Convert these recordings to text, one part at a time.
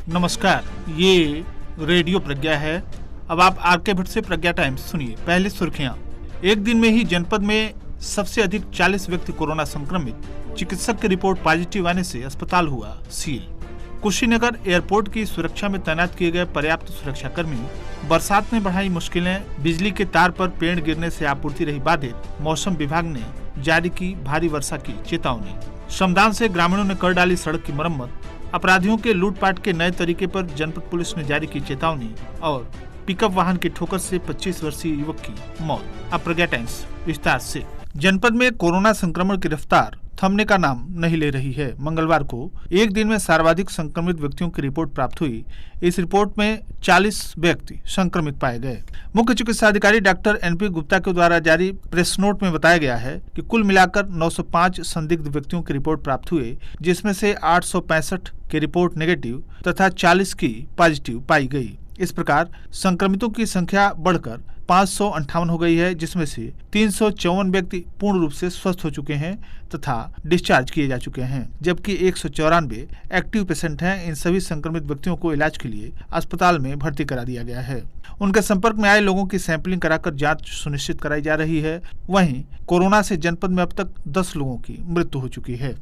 नमस्कार, ये रेडियो प्रज्ञा है। अब आप आरके भट्ट से प्रज्ञा टाइम्स सुनिए। पहले सुर्खियां। एक दिन में ही जनपद में सबसे अधिक 40 व्यक्ति कोरोना संक्रमित। चिकित्सक की रिपोर्ट पॉजिटिव आने से अस्पताल हुआ सील। कुशीनगर एयरपोर्ट की सुरक्षा में तैनात किए गए पर्याप्त सुरक्षाकर्मी। बरसात ने बढ़ाई मुश्किलें। बिजली के तार पर पेड़ गिरने से आपूर्ति रही बाधित। मौसम विभाग ने जारी की भारी वर्षा की चेतावनी। श्रमदान से ग्रामीणों ने कर डाली सड़क की मरम्मत। अपराधियों के लूटपाट के नए तरीके पर जनपद पुलिस ने जारी की चेतावनी। और पिकअप वाहन की ठोकर से 25 वर्षीय युवक की मौत। अब प्रज्ञा टाइम्स विस्तार से। जनपद में कोरोना संक्रमण की रफ्तार थमने का नाम नहीं ले रही है। मंगलवार को एक दिन में सर्वाधिक संक्रमित व्यक्तियों की रिपोर्ट प्राप्त हुई। इस रिपोर्ट में 40 व्यक्ति संक्रमित पाए गए। मुख्य चिकित्सा अधिकारी डॉक्टर एनपी गुप्ता के द्वारा जारी प्रेस नोट में बताया गया है कि कुल मिलाकर 905 संदिग्ध व्यक्तियों की रिपोर्ट प्राप्त हुई, जिसमें से 865 की रिपोर्ट नेगेटिव तथा 40 की पॉजिटिव पाई गई। इस प्रकार संक्रमितों की संख्या बढ़कर 558 हो गई है, जिसमें से 354 व्यक्ति पूर्ण रूप से स्वस्थ हो चुके हैं तथा डिस्चार्ज किए जा चुके हैं, जबकि 194 एक्टिव पेशेंट हैं। इन सभी संक्रमित व्यक्तियों को इलाज के लिए अस्पताल में भर्ती करा दिया गया है। उनके संपर्क में आए लोगों की सैंपलिंग कराकर जांच सुनिश्चित कराई जा रही है। वहीं कोरोना से जनपद में अब तक 10 लोगों की मृत्यु हो चुकी है।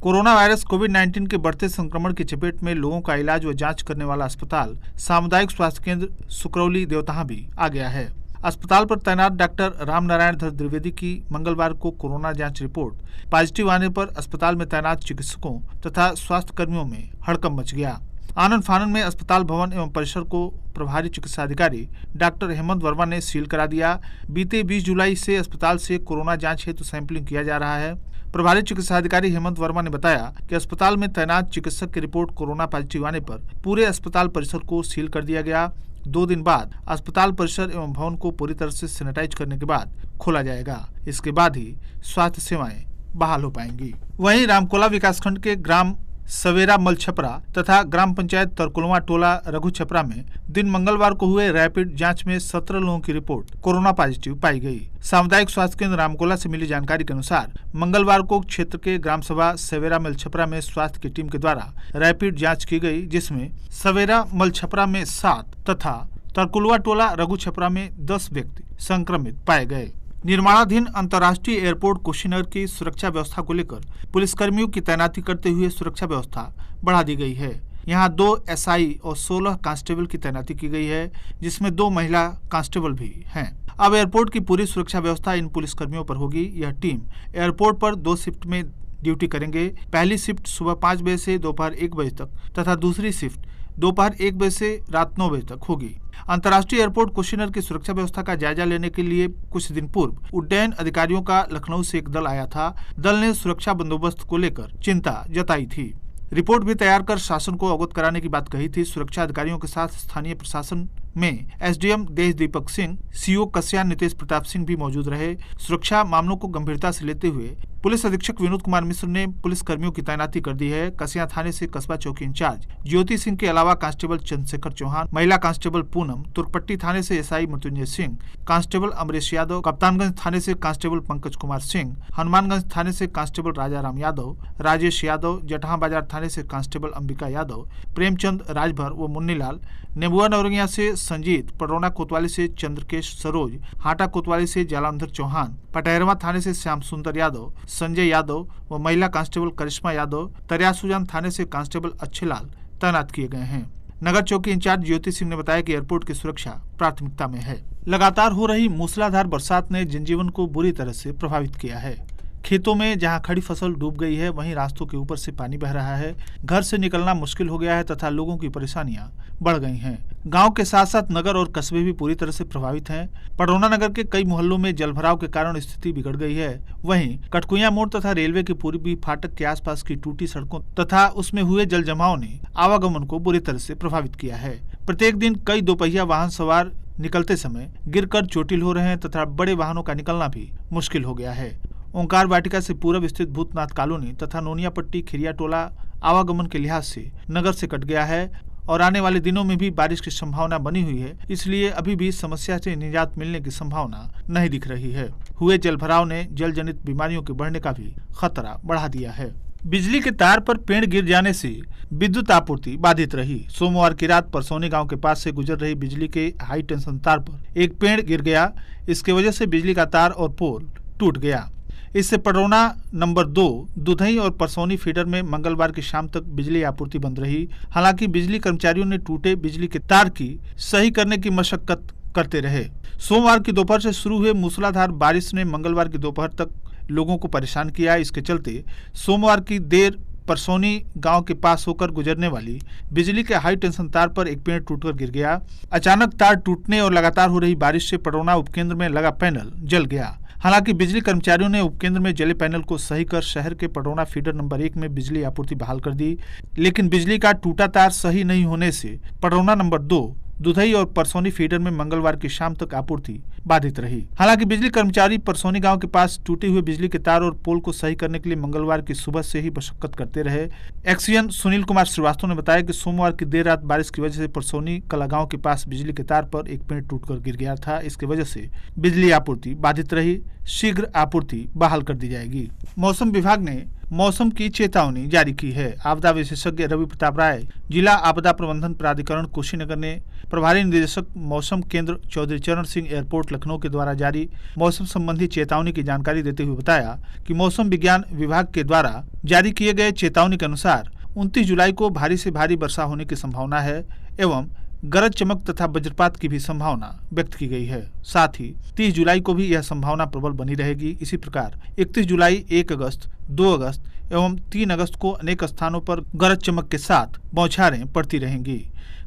कोरोना वायरस कोविड-19 के बढ़ते संक्रमण की चपेट में लोगों का इलाज व जांच करने वाला अस्पताल सामुदायिक स्वास्थ्य केंद्र सुकरौली देवतहा भी आ गया है। अस्पताल पर तैनात डॉक्टर रामनारायण धर द्विवेदी की मंगलवार को कोरोना जांच रिपोर्ट पॉजिटिव आने पर अस्पताल में तैनात चिकित्सकों तथा स्वास्थ्य कर्मियों में हड़कंप मच गया। आनन फानन में अस्पताल भवन एवं परिसर को प्रभारी चिकित्सा अधिकारी डॉक्टर हेमंत वर्मा ने सील करा दिया। बीते 20 जुलाई से अस्पताल से कोरोना जांच हेतु सैंपलिंग किया जा रहा है। प्रभारी चिकित्सा अधिकारी हेमंत वर्मा ने बताया कि अस्पताल में तैनात चिकित्सक की रिपोर्ट कोरोना पॉजिटिव आने पर पूरे अस्पताल परिसर को सील कर दिया गया। 2 दिन बाद अस्पताल परिसर एवं भवन को पूरी तरह से सैनिटाइज करने के बाद खोला जाएगा। इसके बाद ही स्वास्थ्य सेवाएं बहाल हो पाएंगी। वहीं रामकोला विकासखंड के ग्राम सवेरा मल छपरा तथा ग्राम पंचायत तरकुलवा टोला रघु छपरा में दिन मंगलवार को हुए रैपिड जांच में 17 लोगों की रिपोर्ट कोरोना पॉजिटिव पाई गई। सामुदायिक स्वास्थ्य केंद्र रामकोला से मिली जानकारी के अनुसार मंगलवार को क्षेत्र के ग्राम सभा सवेरा मल छपरा में स्वास्थ्य की टीम के द्वारा रैपिड जांच की गई, जिसमें सवेरा मल छपरा में 7 तथा तरकुलवा टोला रघु छपरा में 10 व्यक्ति संक्रमित पाए गए। निर्माणाधीन अंतर्राष्ट्रीय एयरपोर्ट कुशीनगर की सुरक्षा व्यवस्था को लेकर पुलिसकर्मियों की तैनाती करते हुए सुरक्षा व्यवस्था बढ़ा दी गई है। यहां 2 एसआई और 16 कांस्टेबल की तैनाती की गई है, जिसमें 2 महिला कांस्टेबल भी हैं। अब एयरपोर्ट की पूरी सुरक्षा व्यवस्था इन पुलिसकर्मियों पर होगी। यह टीम एयरपोर्ट पर 2 शिफ्ट में ड्यूटी करेंगे। पहली शिफ्ट सुबह 5 बजे से दोपहर 1 बजे तक तथा दूसरी शिफ्ट दोपहर 1 बजे से रात 9 बजे तक होगी। अंतर्राष्ट्रीय एयरपोर्ट कुशीनगर की सुरक्षा व्यवस्था का जायजा लेने के लिए कुछ दिन पूर्व उड्डयन अधिकारियों का लखनऊ से एक दल आया था। दल ने सुरक्षा बंदोबस्त को लेकर चिंता जताई थी। रिपोर्ट भी तैयार कर शासन को अवगत कराने की बात कही थी। सुरक्षा अधिकारियों के साथ स्थानीय प्रशासन में एसडीएम देश दीपक सिंह, सीओ कस्यान नितेश प्रताप सिंह भी मौजूद रहे। सुरक्षा मामलों को गंभीरता से लेते हुए पुलिस अधीक्षक विनोद कुमार मिश्र ने पुलिस कर्मियों की तैनाती कर दी है। कसिया थाने से कस्बा चौकी इंचार्ज ज्योति सिंह के अलावा कांस्टेबल चंद्रशेखर चौहान, महिला कांस्टेबल पूनम, तुर्कपट्टी थाने से एसआई मृत्युंजय सिंह, कांस्टेबल अमरेश यादव, कप्तानगंज थाने से कांस्टेबल पंकज कुमार सिंह, हनुमानगंज थाने से कांस्टेबल राजाराम यादव, राजेश यादव, जटहा बाजार थाने से कांस्टेबल अंबिका यादव, प्रेमचंद राजभर व मुन्नीलाल, नेबुआ नवरंगिया से संजीत, पडरौना कोतवाली से चंद्रकेश सरोज, हाटा कोतवाली से जालंधर चौहान, पटहरवा थाने से श्याम सुंदर यादव, संजय यादव व महिला कांस्टेबल करिश्मा यादव, तरियासुजान थाने से कांस्टेबल अच्छेलाल तैनात किए गए हैं। नगर चौकी इंचार्ज ज्योति सिंह ने बताया कि एयरपोर्ट की सुरक्षा प्राथमिकता में है। लगातार हो रही मूसलाधार बरसात ने जनजीवन को बुरी तरह से प्रभावित किया है। खेतों में जहां खड़ी फसल डूब गई है, वहीं रास्तों के ऊपर से पानी बह रहा है। घर से निकलना मुश्किल हो गया है तथा लोगों की परेशानियां बढ़ गई हैं। गांव के साथ साथ नगर और कस्बे भी पूरी तरह से प्रभावित हैं। पडरौना नगर के कई मोहल्लों में जलभराव के कारण स्थिति बिगड़ गई है। वहीं कटकुइया मोड़ तथा रेलवे के पूर्वी फाटक के आसपास की टूटी सड़कों तथा उसमें हुए जल जमाव ने आवागमन को बुरी तरह से प्रभावित किया है। प्रत्येक दिन कई दोपहिया वाहन सवार निकलते समय गिरकर चोटिल हो रहे हैं तथा बड़े वाहनों का निकलना भी मुश्किल हो गया है। ओंकार वाटिका से पूर्व स्थित भूतनाथ कॉलोनी तथा नोनियापट्टी खिरिया टोला आवागमन के लिहाज से नगर से कट गया है और आने वाले दिनों में भी बारिश की संभावना बनी हुई है। इसलिए अभी भी समस्या से निजात मिलने की संभावना नहीं दिख रही है। हुए जलभराव ने जल जनित बीमारियों के बढ़ने का भी खतरा बढ़ा दिया है। बिजली के तार पर पेड़ गिर जाने से विद्युत आपूर्ति बाधित रही। सोमवार की रात परसौनी गांव के पास से गुजर रही बिजली के हाई टेंशन तार पर एक पेड़ गिर गया। इसके वजह से बिजली का तार और पोल टूट गया। इससे पडरौना नंबर 2, दुधई और परसौनी फीडर में मंगलवार की शाम तक बिजली आपूर्ति बंद रही। हालांकि बिजली कर्मचारियों ने टूटे बिजली के तार की सही करने की मशक्कत करते रहे। सोमवार की दोपहर से शुरू हुए मूसलाधार बारिश ने मंगलवार की दोपहर तक लोगों को परेशान किया। इसके चलते सोमवार की देर परसौनी गांव के पास होकर गुजरने वाली बिजली के हाई टेंशन तार पर एक पेड़ टूटकर गिर गया। अचानक तार टूटने और लगातार हो रही बारिश से पडरौना उपकेंद्र में लगा पैनल जल गया। हालांकि बिजली कर्मचारियों ने उपकेंद्र में जले पैनल को सही कर शहर के पडरौना फीडर नंबर 1 में बिजली आपूर्ति बहाल कर दी। लेकिन बिजली का टूटा तार सही नहीं होने से पडरौना नंबर 2, दुधई और परसौनी फीडर में मंगलवार की शाम तक आपूर्ति बाधित रही। हालांकि बिजली कर्मचारी परसौनी गांव के पास टूटे हुए बिजली के तार और पोल को सही करने के लिए मंगलवार की सुबह से ही मशक्कत करते रहे। एक्सीएन सुनील कुमार श्रीवास्तव ने बताया कि सोमवार की देर रात बारिश की वजह से परसौनी कला गांव के पास बिजली के तार पर एक पेड़ टूटकर गिर गया था। इसकी वजह से बिजली आपूर्ति बाधित रही। शीघ्र आपूर्ति बहाल कर दी जाएगी। मौसम विभाग ने मौसम की चेतावनी जारी की है। आपदा विशेषज्ञ रवि प्रताप राय, जिला आपदा प्रबंधन प्राधिकरण कुशीनगर ने प्रभारी निदेशक मौसम केंद्र चौधरी चरण सिंह एयरपोर्ट लखनऊ के द्वारा जारी मौसम संबंधी चेतावनी की जानकारी देते हुए बताया कि मौसम विज्ञान विभाग के द्वारा जारी किए गए चेतावनी के अनुसार 29 जुलाई को भारी से भारी वर्षा होने की संभावना है एवं गरज चमक तथा वज्रपात की भी संभावना व्यक्त की गई है। साथ ही 30 जुलाई को भी यह संभावना प्रबल बनी रहेगी। इसी प्रकार 31 जुलाई, 1 अगस्त, 2 अगस्त एवं 3 अगस्त को अनेक स्थानों पर गरज चमक के साथ बौछारें पड़ती रहेंगी।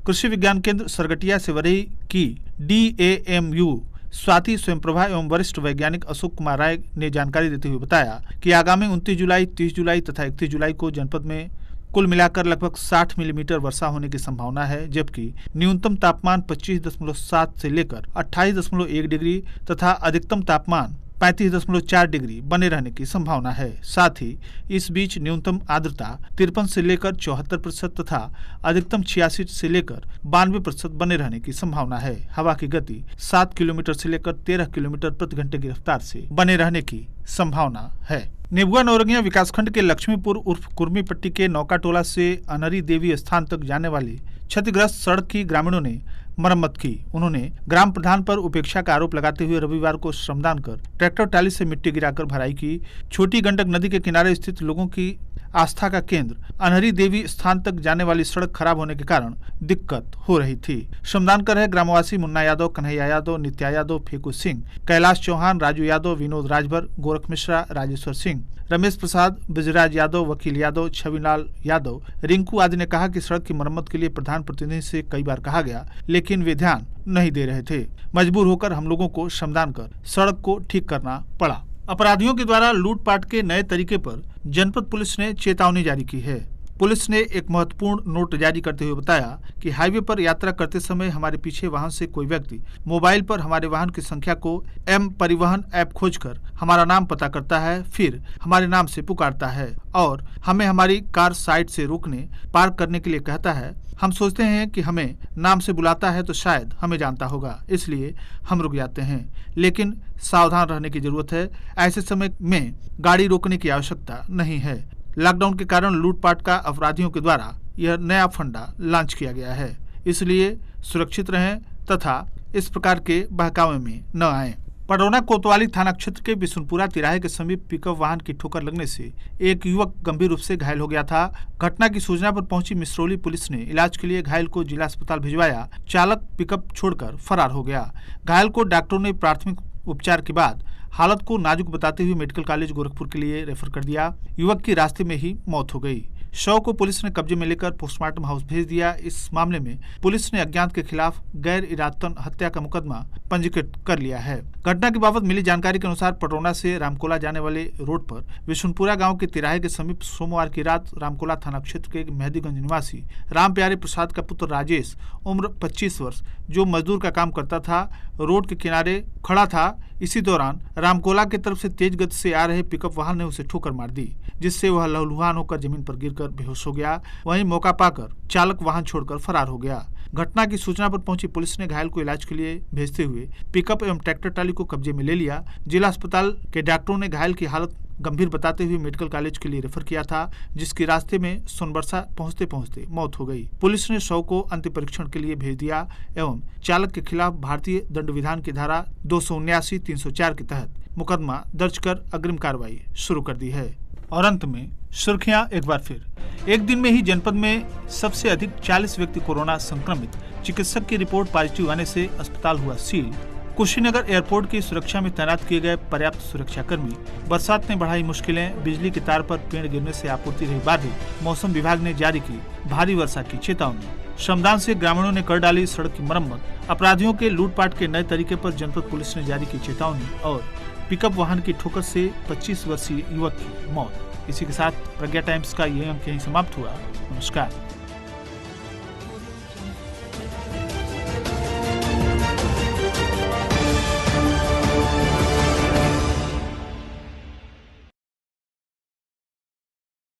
कृषि विज्ञान केंद्र सरगटिया से वरई की DAMU स्वाति स्वयंप्रभा एवं वरिष्ठ वैज्ञानिक अशोक कुमार राय ने जानकारी देते हुए बताया कि आगामी 29 जुलाई, 30 जुलाई तथा 31 जुलाई को जनपद में कुल मिलाकर लगभग 60 मिलीमीटर वर्षा होने की संभावना है, जबकि न्यूनतम तापमान 25.7 से लेकर 28.1 डिग्री तथा अधिकतम तापमान 35.4 डिग्री बने रहने की संभावना है। साथ ही इस बीच न्यूनतम आर्द्रता 53 से लेकर 74% तथा अधिकतम 86 से लेकर 92% बने रहने की संभावना है। हवा की गति 7 किलोमीटर से लेकर 13 किलोमीटर प्रति घंटे की रफ्तार से बने रहने की संभावना है। नेबुआ नौरंगिया विकासखंड के लक्ष्मीपुर उर्फ कुर्मीपट्टी के नौकाटोला से अनहरी देवी स्थान तक जाने वाली क्षतिग्रस्त सड़क की ग्रामीणों ने मरम्मत की। उन्होंने ग्राम प्रधान पर उपेक्षा का आरोप लगाते हुए रविवार को श्रमदान कर ट्रैक्टर टाली से मिट्टी गिराकर भराई की। छोटी गंडक नदी के किनारे स्थित लोगों की आस्था का केंद्र अनहरी देवी स्थान तक जाने वाली सड़क खराब होने के कारण दिक्कत हो रही थी। श्रमदान कर रहे ग्रामवासी मुन्ना यादव, कन्हैया यादव, नित्या यादव, फेकू सिंह, कैलाश चौहान, राजू यादव, विनोद राजभर, गोरख मिश्रा, राजेश्वर सिंह, रमेश प्रसाद, ब्रजराज यादव, वकील यादव, छविलाल यादव, रिंकू आदि ने कहा कि सड़क की मरम्मत के लिए प्रधान प्रतिनिधि से कई बार कहा गया, लेकिन वे ध्यान नहीं दे रहे थे। मजबूर होकर हम लोगों को श्रमदान कर सड़क को ठीक करना पड़ा। अपराधियों के द्वारा लूटपाट के नए तरीके पर जनपद पुलिस ने चेतावनी जारी की है। पुलिस ने एक महत्वपूर्ण नोट जारी करते हुए बताया कि हाईवे पर यात्रा करते समय हमारे पीछे वाहन से कोई व्यक्ति मोबाइल पर हमारे वाहन की संख्या को एम परिवहन ऐप खोजकर हमारा नाम पता करता है, फिर हमारे नाम से पुकारता है और हमें हमारी कार साइड से रोकने पार्क करने के लिए कहता है। हम सोचते हैं कि हमें नाम से बुलाता है तो शायद हमें जानता होगा, इसलिए हम रुक जाते हैं, लेकिन सावधान रहने की जरूरत है। ऐसे समय में गाड़ी रोकने की आवश्यकता नहीं है। लॉकडाउन के कारण लूटपाट का अपराधियों के द्वारा यह नया फंडा लॉन्च किया गया है, इसलिए सुरक्षित रहें तथा इस प्रकार के बहकावे में न आएं। पडरौना कोतवाली थाना क्षेत्र के बिशुनपुरा तिराहे के समीप पिकअप वाहन की ठोकर लगने से एक युवक गंभीर रूप से घायल हो गया था। घटना की सूचना पर पहुंची मिसरौली पुलिस ने इलाज के लिए घायल को जिला अस्पताल भिजवाया। चालक पिकअप छोड़कर फरार हो गया। घायल को डॉक्टरों ने प्राथमिक उपचार के बाद हालत को नाजुक बताते हुए मेडिकल कॉलेज गोरखपुर के लिए रेफर कर दिया। युवक की रास्ते में ही मौत हो गई। शव को पुलिस ने कब्जे में लेकर पोस्टमार्टम हाउस भेज दिया। इस मामले में पुलिस ने अज्ञात के खिलाफ गैर इरादतन हत्या का मुकदमा पंजीकृत कर लिया है। घटना के बाबत मिली जानकारी के अनुसार पडरौना से रामकोला जाने वाले रोड पर बिशुनपुरा गांव के तिराहे के समीप सोमवार की रात रामकोला थाना क्षेत्र के मेहदीगंज निवासी राम प्यारे प्रसाद का पुत्र राजेश, उम्र 25 वर्ष, जो मजदूर का काम करता था, रोड के किनारे खड़ा था। इसी दौरान रामकोला की तरफ से तेज गति से आ रहे पिकअप वाहन ने उसे ठोकर मार दी, जिससे वह लहूलुहान होकर जमीन पर गिरकर बेहोश हो गया। वहीं मौका पाकर चालक वाहन छोड़कर फरार हो गया। घटना की सूचना पर पहुंची पुलिस ने घायल को इलाज के लिए भेजते हुए पिकअप एवं ट्रैक्टर ट्राली को कब्जे में ले लिया। जिला अस्पताल के डॉक्टरों ने घायल की हालत गंभीर बताते हुए मेडिकल कॉलेज के लिए रेफर किया था, जिसके रास्ते में सोनबरसा पहुंचते पहुंचते मौत हो गई। पुलिस ने शव को अंतिम परीक्षण के लिए भेज दिया एवं चालक के खिलाफ भारतीय दंड विधान की धारा 279, 304 के तहत मुकदमा दर्ज कर अग्रिम कार्रवाई शुरू कर दी है। और अंत में सुर्खियां एक बार फिर। एक दिन में ही जनपद में सबसे अधिक 40 व्यक्ति कोरोना संक्रमित, चिकित्सक की रिपोर्ट पॉजिटिव आने से अस्पताल हुआ सील। कुशीनगर एयरपोर्ट की सुरक्षा में तैनात किए गए पर्याप्त सुरक्षाकर्मी। बरसात ने बढ़ाई मुश्किलें, बिजली की तार पर पेड़ गिरने से आपूर्ति रही बाधित। मौसम विभाग ने जारी की भारी वर्षा की चेतावनी। श्रमदान से ग्रामीणों ने कर डाली सड़क की मरम्मत। अपराधियों के लूटपाट के नए तरीके पर जनपद पुलिस ने जारी की चेतावनी। और पिकअप वाहन की ठोकर से 25 वर्षीय युवक की मौत। इसी के साथ प्रज्ञा टाइम्स का ये अंक यहीं समाप्त हुआ। नमस्कार।